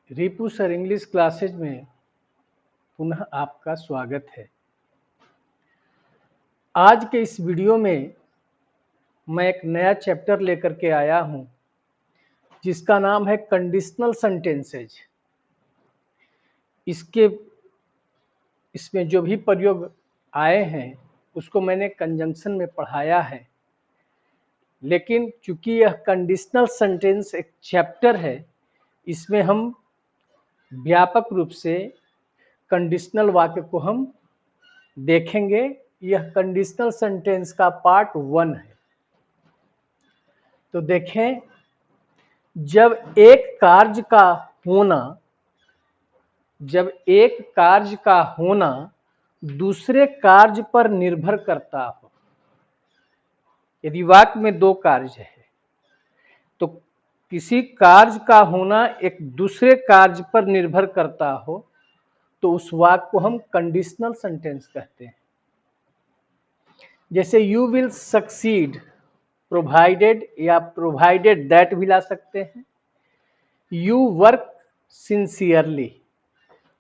Ripu sir English classes में पुनः आपका स्वागत है। आज के इस वीडियो में मैं एक नया चैप्टर लेकर के आया हूं जिसका नाम है कंडीशनल सेंटेंसेज। इसमें जो भी प्रयोग आए हैं उसको मैंने कंजंक्शन में पढ़ाया है, लेकिन चूंकि यह कंडीशनल सेंटेंस एक चैप्टर है, इसमें हम व्यापक रूप से कंडीशनल वाक्य को हम देखेंगे। यह कंडीशनल सेंटेंस का पार्ट 1 है। तो देखें, जब एक कार्य का होना दूसरे कार्य पर निर्भर करता हो, यदि वाक्य में दो कार्य है तो किसी कार्य का होना एक दूसरे कार्य पर निर्भर करता हो तो उस वाक्य को हम कंडीशनल सेंटेंस कहते हैं। जैसे यू विल सक्सीड प्रोवाइडेड या प्रोवाइडेड दैट भी ला सकते हैं। यू वर्क सिंसियरली,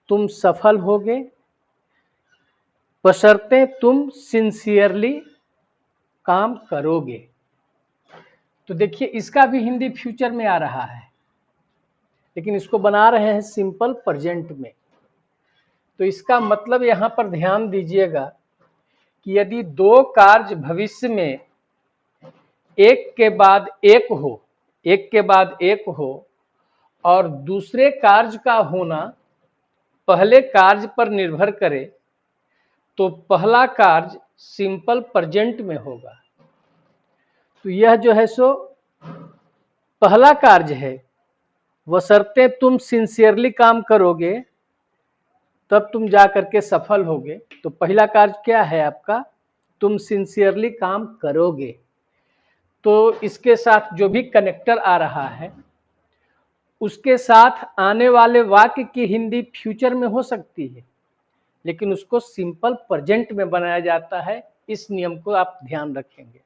तुम सफल होगे बशर्ते तुम सिंसियरली काम करोगे। तो देखिए, इसका भी हिंदी फ्यूचर में आ रहा है, लेकिन इसको बना रहे हैं सिंपल प्रेजेंट में। तो इसका मतलब यहां पर ध्यान दीजिएगा कि यदि दो कार्य भविष्य में एक के बाद एक हो और दूसरे कार्य का होना पहले कार्य पर निर्भर करे तो पहला कार्य सिंपल प्रेजेंट में होगा। तो यह जो है सो पहला कार्य है, बशर्ते तुम सिंसियरली काम करोगे तब तुम जा करके सफल होगे। तो पहला कार्य क्या है आपका? तुम सिंसियरली काम करोगे। तो इसके साथ जो भी कनेक्टर आ रहा है उसके साथ आने वाले वाक्य की हिंदी फ्यूचर में हो सकती है, लेकिन उसको सिंपल प्रेजेंट में बनाया जाता है। इस नियम को आप ध्यान रखेंगे।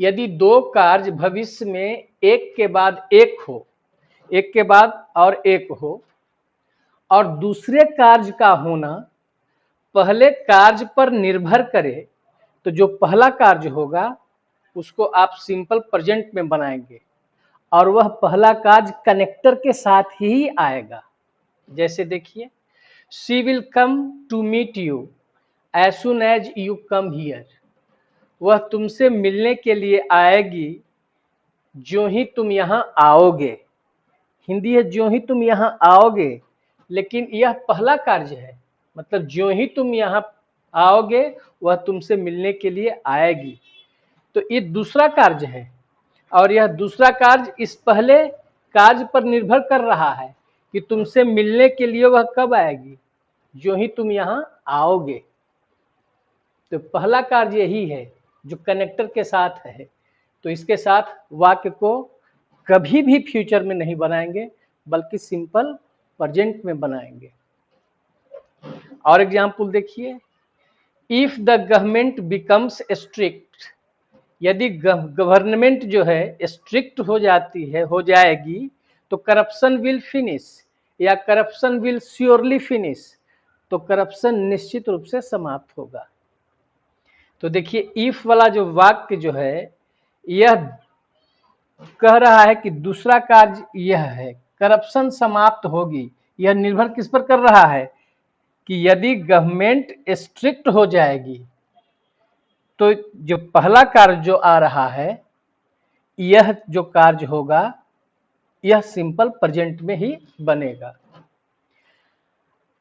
यदि दो कार्य भविष्य में एक के बाद एक हो और दूसरे कार्य का होना पहले कार्य पर निर्भर करे तो जो पहला कार्य होगा उसको आप सिंपल प्रेजेंट में बनाएंगे और वह पहला कार्य कनेक्टर के साथ ही आएगा। जैसे देखिए, she will come to meet you as soon as you come here, वह तुमसे मिलने के लिए आएगी जो ही तुम यहाँ आओगे। हिंदी है जो ही तुम यहाँ आओगे, लेकिन यह पहला कार्य है, मतलब जो ही तुम यहाँ आओगे वह तुमसे मिलने के लिए आएगी। तो ये दूसरा कार्य है और यह दूसरा कार्य इस पहले कार्य पर निर्भर कर रहा है कि तुमसे मिलने के लिए वह कब आएगी, जो ही तुम यहाँ आओगे। तो पहला कार्य यही है जो कनेक्टर के साथ है। तो इसके साथ वाक्य को कभी भी फ्यूचर में नहीं बनाएंगे बल्कि सिंपल प्रेजेंट में बनाएंगे। और एग्जाम्पल देखिए, if the government becomes strict, यदि गवर्नमेंट जो है स्ट्रिक्ट हो जाएगी तो करप्शन विल फिनिश या करप्शन विल श्योरली फिनिश, तो करप्शन निश्चित रूप से समाप्त होगा। तो देखिए, इफ वाला जो वाक्य जो है यह कह रहा है कि दूसरा कार्य यह है, करप्शन समाप्त होगी। यह निर्भर किस पर कर रहा है कि यदि गवर्नमेंट स्ट्रिक्ट हो जाएगी तो जो पहला कार्य जो आ रहा है यह जो कार्य होगा यह सिंपल प्रेजेंट में ही बनेगा।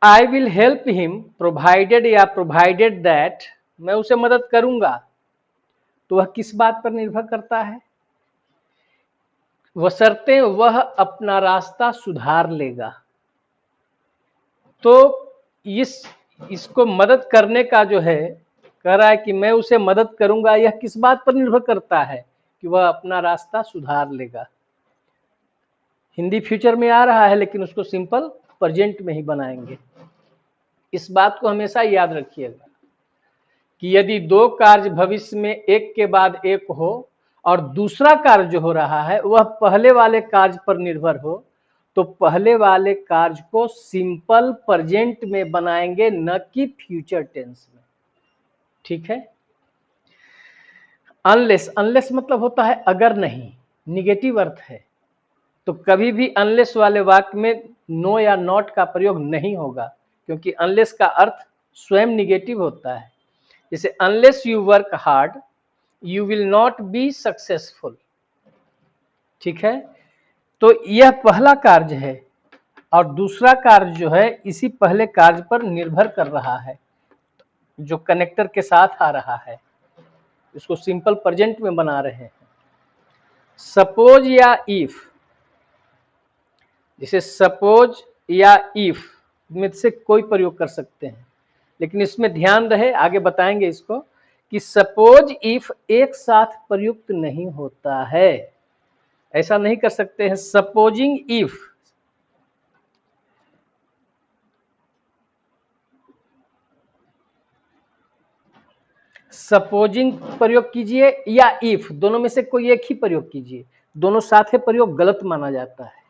I will help him provided या प्रोवाइडेड दैट, मैं उसे मदद करूंगा। तो वह किस बात पर निर्भर करता है? बशर्ते वह अपना रास्ता सुधार लेगा। तो इसको मदद करने का जो है कह रहा है कि मैं उसे मदद करूंगा, यह किस बात पर निर्भर करता है कि वह अपना रास्ता सुधार लेगा। हिंदी फ्यूचर में आ रहा है लेकिन उसको सिंपल प्रेजेंट में ही बनाएंगे। इस बात को हमेशा याद रखिएगा कि यदि दो कार्य भविष्य में एक के बाद एक हो और दूसरा कार्य जो हो रहा है वह पहले वाले कार्य पर निर्भर हो तो पहले वाले कार्य को सिंपल प्रेजेंट में बनाएंगे, न कि फ्यूचर टेंस में। ठीक है। अनलेस, अनलेस मतलब होता है अगर नहीं, निगेटिव अर्थ है, तो कभी भी अनलेस वाले वाक्य में नो या नॉट का प्रयोग नहीं होगा, क्योंकि अनलेस का अर्थ स्वयं निगेटिव होता है। जैसे unless you work hard you will not be successful. ठीक है। तो यह पहला कार्य है और दूसरा कार्य जो है इसी पहले कार्य पर निर्भर कर रहा है, जो कनेक्टर के साथ आ रहा है, इसको सिंपल प्रेजेंट में बना रहे हैं। सपोज या इफ, जैसे सपोज या इफ में से कोई प्रयोग कर सकते हैं, लेकिन इसमें ध्यान रहे, आगे बताएंगे इसको, कि सपोज इफ एक साथ प्रयुक्त नहीं होता है। ऐसा नहीं कर सकते हैं सपोजिंग इफ, सपोजिंग प्रयोग कीजिए या इफ, दोनों में से कोई एक ही प्रयोग कीजिए, दोनों साथ है प्रयोग गलत माना जाता है।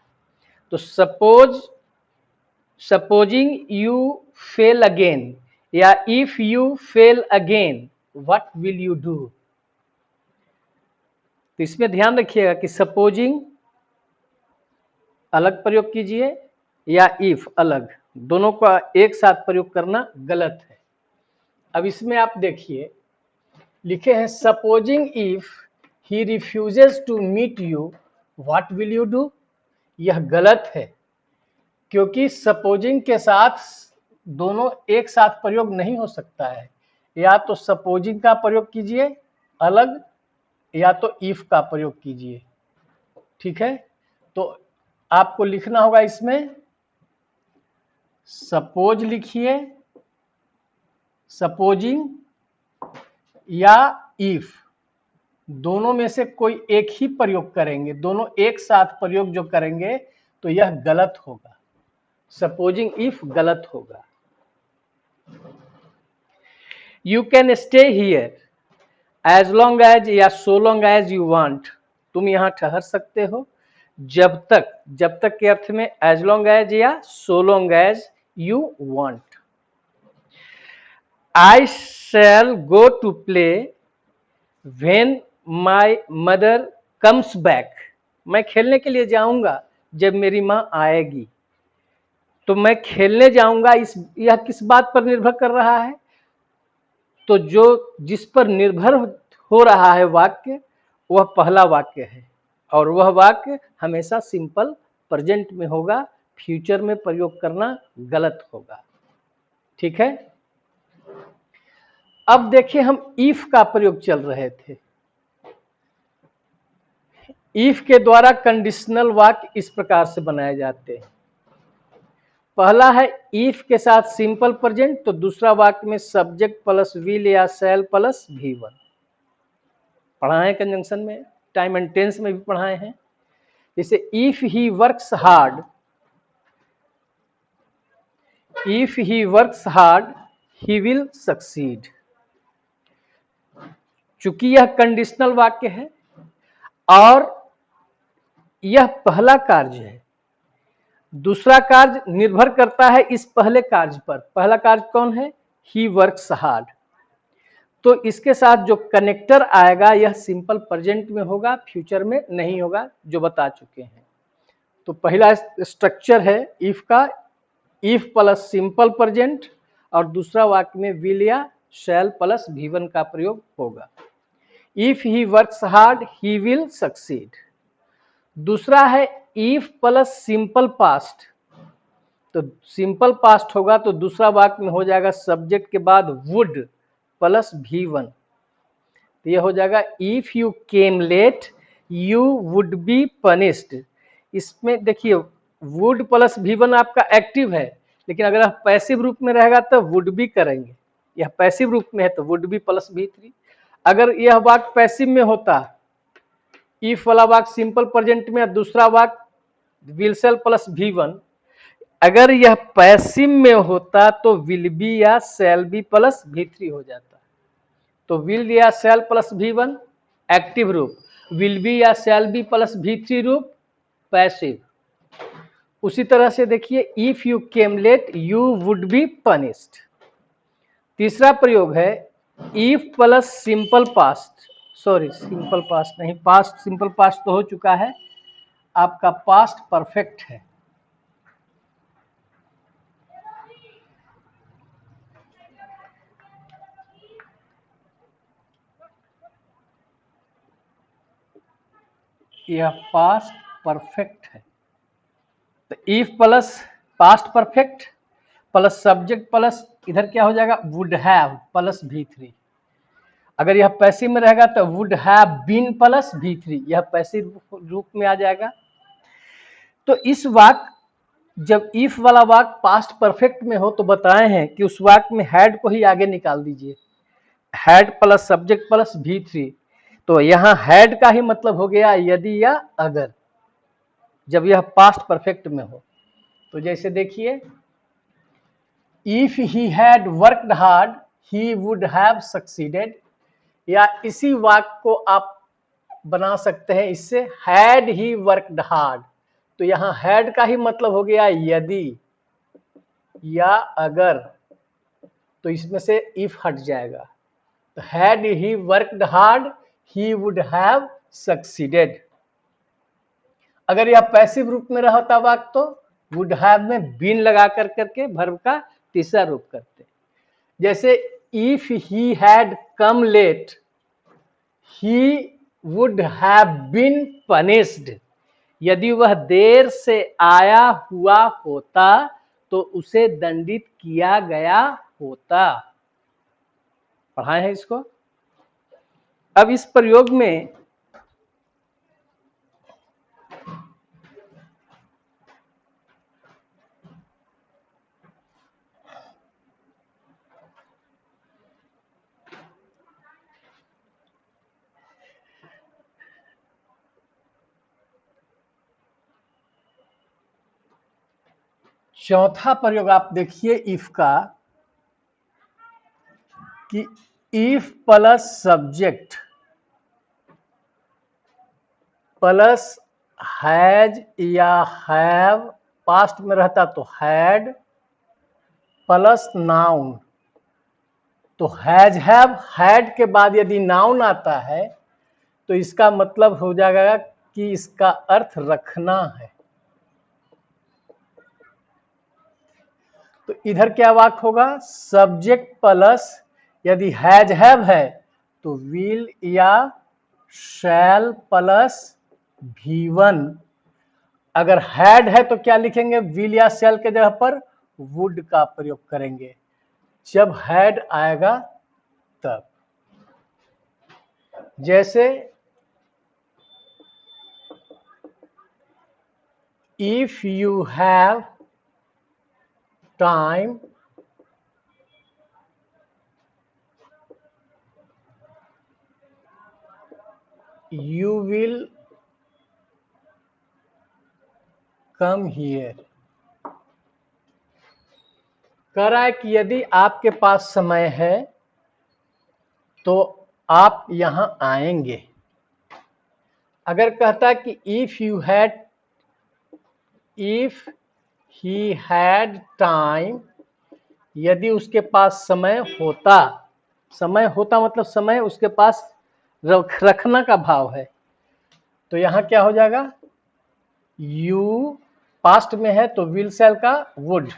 तो suppose, supposing you fail again या if you fail again what will you do. तो इसमें ध्यान रखिएगा कि सपोजिंग अलग प्रयोग कीजिए या इफ अलग, दोनों का एक साथ प्रयोग करना गलत है। अब इसमें आप देखिए लिखे हैं supposing if he refuses to meet you what will you do. यह गलत है, क्योंकि सपोजिंग के साथ दोनों एक साथ प्रयोग नहीं हो सकता है। या तो सपोजिंग का प्रयोग कीजिए अलग या तो इफ का प्रयोग कीजिए। ठीक है। तो आपको लिखना होगा इसमें सपोज लिखिए, सपोजिंग या इफ, दोनों में से कोई एक ही प्रयोग करेंगे, दोनों एक साथ प्रयोग जो करेंगे तो यह गलत होगा, सपोजिंग इफ गलत होगा। You can stay here as long as या so long as you want, तुम यहां ठहर सकते हो जब तक, जब तक के अर्थ में एज लॉन्ग एज या so long as you want. I shall go to play when my mother comes back, मैं खेलने के लिए जाऊंगा जब मेरी माँ आएगी। तो मैं खेलने जाऊंगा, इस यह किस बात पर निर्भर कर रहा है? तो जो जिस पर निर्भर हो रहा है वाक्य वह पहला वाक्य है, और वह वाक्य हमेशा सिंपल प्रेजेंट में होगा, फ्यूचर में प्रयोग करना गलत होगा। ठीक है। अब देखिए हम इफ का प्रयोग चल रहे थे। इफ के द्वारा कंडीशनल वाक्य इस प्रकार से बनाए जाते हैं। पहला है इफ के साथ सिंपल प्रेजेंट, तो दूसरा वाक्य में सब्जेक्ट प्लस विल या शैल प्लस V1 पढ़ाए हैं कंजंक्शन में, टाइम एंड टेंस में भी पढ़ाए हैं। जैसे if he works hard, if he works hard he will succeed. चूंकि यह कंडीशनल वाक्य है और यह पहला कार्य है, दूसरा कार्य निर्भर करता है इस पहले कार्य पर। पहला कार्य कौन है? He works hard. तो इसके साथ जो कनेक्टर आएगा यह सिंपल प्रेजेंट में होगा, फ्यूचर में नहीं होगा, जो बता चुके हैं। तो पहला स्ट्रक्चर है इफ का, इफ प्लस सिंपल प्रेजेंट, और दूसरा वाक्य में विल या शैल प्लस V1 का प्रयोग होगा। If he works hard he will succeed. दूसरा है इफ प्लस सिंपल पास्ट, तो सिंपल पास्ट होगा तो दूसरा वाक्य में हो जाएगा सब्जेक्ट के बाद वुड प्लस V1, तो यह हो जाएगा if you came let you would be punished. इसमें देखिए वुड प्लस V1 आपका एक्टिव है, लेकिन अगर आप पैसिव रूप में रहेगा तो वुड बी करेंगे, यह पैसिव रूप में है तो वुड बी प्लस V3। अगर यह वाक्य पैसिव में होता, इफ वाला वाक्य सिंपल प्रेजेंट में, दूसरा वाक्य विल शैल प्लस V1, अगर यह पैसिव में होता तो विल बी या शैल बी प्लस V3 हो जाता। तो विल या शैल प्लस V1 एक्टिव रूप, विल बी या शैल बी प्लस V3 रूप पैसिव। उसी तरह से देखिए, if you came let you would be punished. तीसरा प्रयोग है if plus simple past, sorry simple past नहीं, पास्ट सिंपल पास्ट तो हो चुका है, आपका पास्ट परफेक्ट है। यह पास्ट परफेक्ट है। तो if plus past perfect plus subject plus इधर क्या हो जाएगा, वुड हैव प्लस V3। अगर यह पैसिव में रहेगा तो would have been plus V3, यह पैसिव रूप में आ जाएगा। तो इस वाक्य, जब इफ वाला वाक्य पास्ट परफेक्ट में हो तो बताए हैं कि उस वाक्य में हैड को ही आगे निकाल दीजिए, had plus subject plus V3। तो यहां हैड का ही मतलब हो गया यदि या अगर, जब यह पास्ट परफेक्ट में हो। तो जैसे देखिए, if he had worked hard he would have succeeded, या इसी वाक्य को आप बना सकते हैं इससे, हैड ही वर्कड हार्ड। तो यहां हैड का ही मतलब हो गया यदि या अगर, तो इसमें से इफ हट जाएगा। तो had he worked hard he would have succeeded. अगर यह पैसिव रूप में रहता वाक्य तो वुड हैव में बीन लगा कर करके वर्ब का तीसरा रूप करते। जैसे if he had come late he would have been punished, यदि वह देर से आया हुआ होता तो उसे दंडित किया गया होता। पढ़ाए हैं इसको। अब इस प्रयोग में चौथा प्रयोग आप देखिए इफ का, कि if plus subject plus has या हैव, पास्ट में रहता तो हैड प्लस नाउन। तो हैज हैव हैड के बाद यदि नाउन आता है तो इसका मतलब हो जाएगा कि इसका अर्थ रखना है। तो इधर क्या वाक्य होगा, सब्जेक्ट प्लस यदि हैज हैव है तो विल या शैल प्लस V1। अगर हैड है तो क्या लिखेंगे, विल या शैल के जगह पर वुड का प्रयोग करेंगे जब हैड आएगा तब। जैसे if you have time you will come here। कह रहा है कि यदि आपके पास समय है तो आप यहां आएंगे। अगर कहता कि इफ ही हैड टाइम, यदि उसके पास समय होता, समय होता मतलब समय उसके पास रखना का भाव है, तो यहां क्या हो जाएगा, यू पास्ट में है तो विल शैल का would,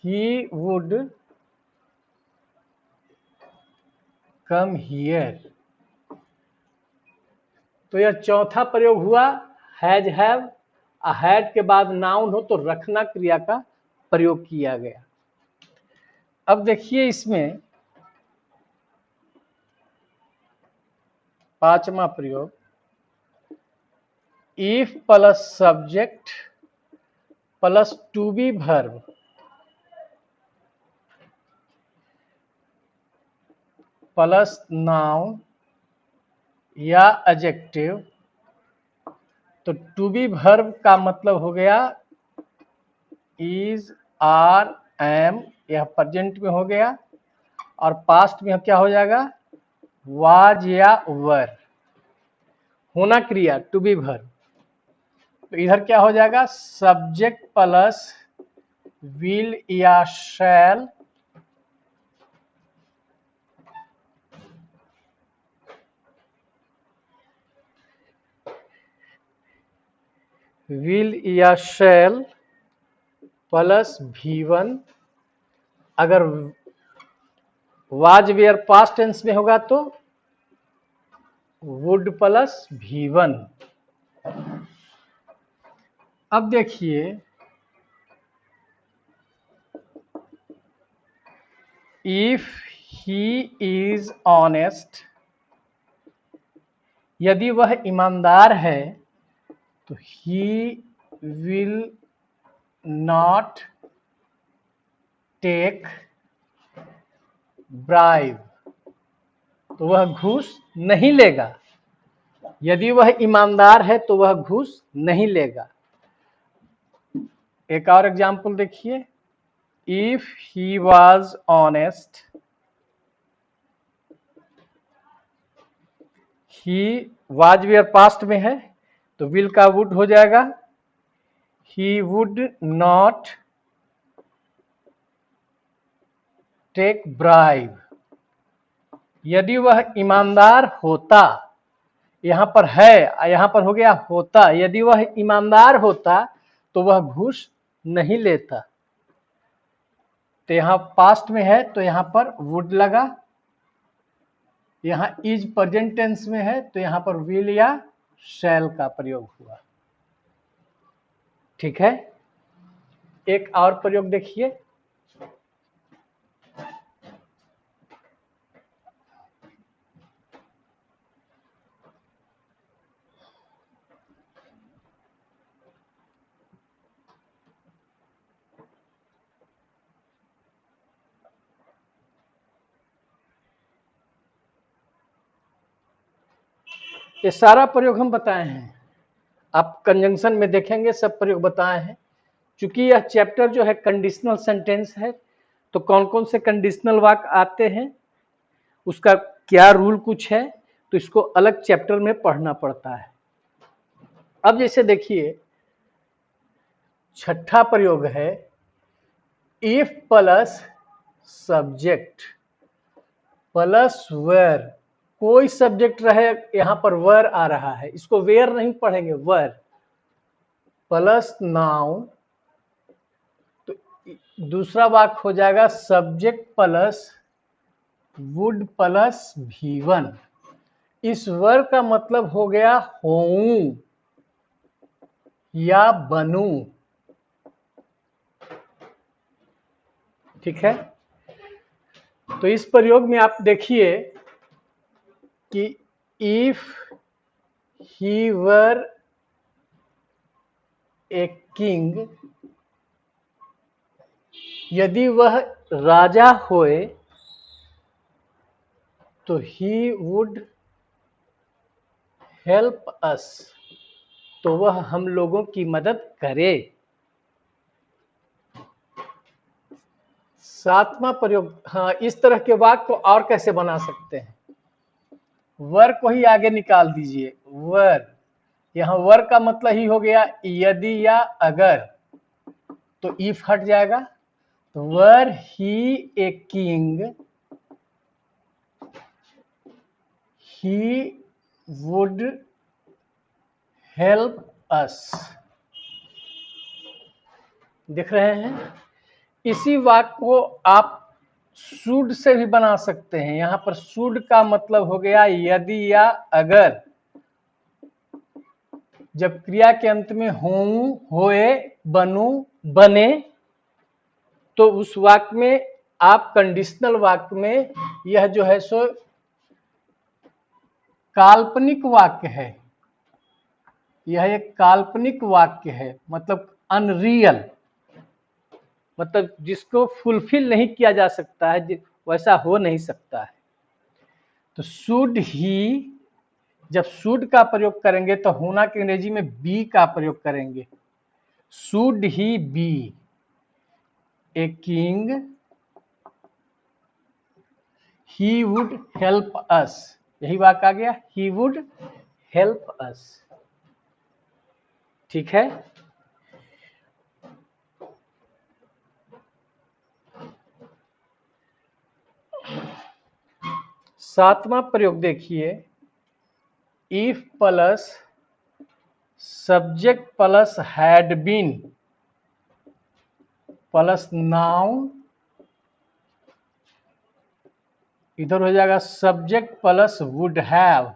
he would come here. तो यह चौथा प्रयोग हुआ, हैज हैव, हैड के बाद नाउन हो तो रखना क्रिया का प्रयोग किया गया। अब देखिए इसमें पांचवा प्रयोग, if plus subject plus to be verb plus noun या एडजेक्टिव। तो टू बी वर्ब का मतलब हो गया इज, आर, एम, यह प्रेजेंट में हो गया, और पास्ट में क्या हो जाएगा, वाज या वर, होना क्रिया टू बी वर्ब। तो इधर क्या हो जाएगा, सब्जेक्ट प्लस विल या शैल प्लस V1। अगर वाज वेयर पास्ट टेंस में होगा तो वुड प्लस V1। अब देखिए, इफ ही इज ऑनेस्ट, यदि वह ईमानदार है तो he will not take bribe, तो वह घूस नहीं लेगा। यदि वह ईमानदार है तो वह घूस नहीं लेगा। एक और एग्जाम्पल देखिए, if he was honest, he was were past में है तो विल का वुड हो जाएगा, he would not take bribe. यदि वह ईमानदार होता, यहां पर है, यहां पर हो गया होता, यदि वह ईमानदार होता तो वह घूस नहीं लेता। तो यहां पास्ट में है तो यहां पर वुड लगा, यहां इज प्रेजेंट टेंस में है तो यहां पर विल या शैल का प्रयोग हुआ। ठीक है, एक और प्रयोग देखिए, ये सारा प्रयोग हम बताए हैं, आप कंजंक्शन में देखेंगे सब प्रयोग बताए हैं। चूंकि यह चैप्टर जो है कंडीशनल सेंटेंस है, तो कौन कौन से कंडीशनल वाक्य आते हैं, उसका क्या रूल कुछ है, तो इसको अलग चैप्टर में पढ़ना पड़ता है। अब जैसे देखिए, छठा प्रयोग है, if plus subject plus were. कोई सब्जेक्ट रहे, यहां पर वर आ रहा है, इसको वेयर नहीं पढ़ेंगे, वर प्लस नाउन, तो दूसरा वाक्य हो जाएगा subject plus would plus V1। इस वर का मतलब हो गया होऊं या बनूं। ठीक है, तो इस प्रयोग में आप देखिए कि if he were a king, यदि वह राजा होए तो ही वुड हेल्प अस, तो वह हम लोगों की मदद करे। सातवां प्रयोग, हाँ, इस तरह के वाक्य को और कैसे बना सकते हैं, वर को ही आगे निकाल दीजिए, वर, यहां वर का मतलब ही हो गया यदि या अगर, तो इफ हट जाएगा, तो were he a king he would help us. दिख रहे हैं, इसी वाक्य को आप शुड से भी बना सकते हैं। यहां पर शुड का मतलब हो गया यदि या अगर, जब क्रिया के अंत में होऊं, होए, बनूं, बने, तो उस वाक्य में आप कंडीशनल वाक्य में यह जो है सो काल्पनिक वाक्य है, यह एक काल्पनिक वाक्य है, मतलब अनरियल, मतलब जिसको फुलफिल नहीं किया जा सकता है, वैसा हो नहीं सकता है। तो शुड ही, जब शुड का प्रयोग करेंगे तो होना के अंग्रेजी में बी का प्रयोग करेंगे, should he be a king he would help us, यही वाक्य आ गया, ही वुड हेल्प अस। ठीक है। सातवां प्रयोग देखिए, if plus subject plus had been plus noun, इधर हो जाएगा subject plus would have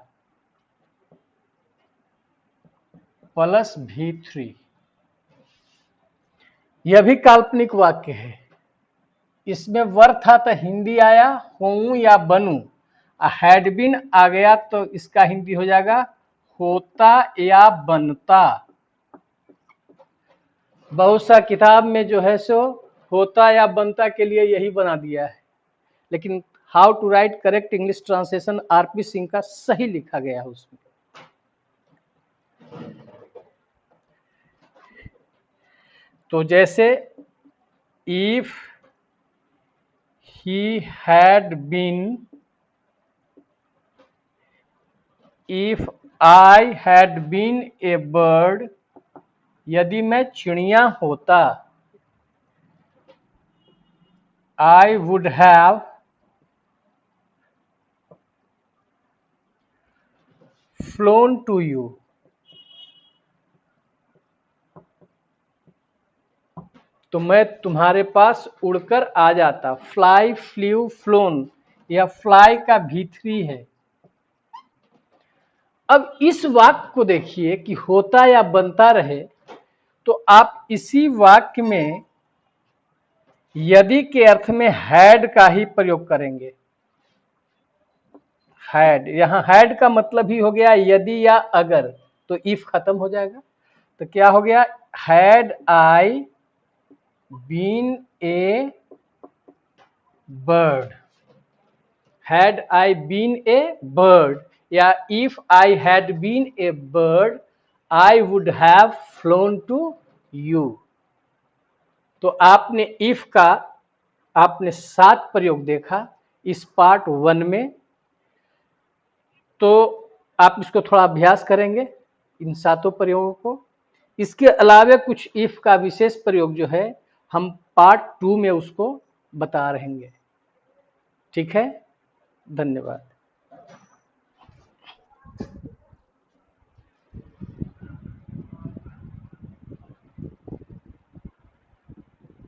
plus V3। यह भी काल्पनिक वाक्य है। इसमें वर्ब था तो हिंदी आया होऊं या बनूं, हैड बीन आ गया तो इसका हिंदी हो जाएगा होता या बनता। बहुत सा किताब में जो है सो होता या बनता के लिए यही बना दिया है, लेकिन how to write correct English translation RP Singh का सही लिखा गया है उसमें। तो जैसे if he had been, if I had been a bird, यदि मैं चिड़िया होता, I would have flown to you. तो मैं तुम्हारे पास उड़कर आ जाता। फ्लाई, फ्ल्यू, फ्लोन, यह फ्लाई का V3 है। अब इस वाक्य को देखिए कि होता या बनता रहे, तो आप इसी वाक्य में यदि के अर्थ में हैड का ही प्रयोग करेंगे। हैड, यहां हैड का मतलब ही हो गया यदि या अगर, तो इफ खत्म हो जाएगा। तो क्या हो गया, had I been a bird, had I been a bird, या if I had been a bird I would have flown to you. तो आपने इफ का आपने 7 प्रयोग देखा इस पार्ट 1 में। तो आप इसको थोड़ा अभ्यास करेंगे इन 7 प्रयोगों को। इसके अलावा कुछ इफ का विशेष प्रयोग जो है हम पार्ट 2 में उसको बता रहेंगे। ठीक है, धन्यवाद।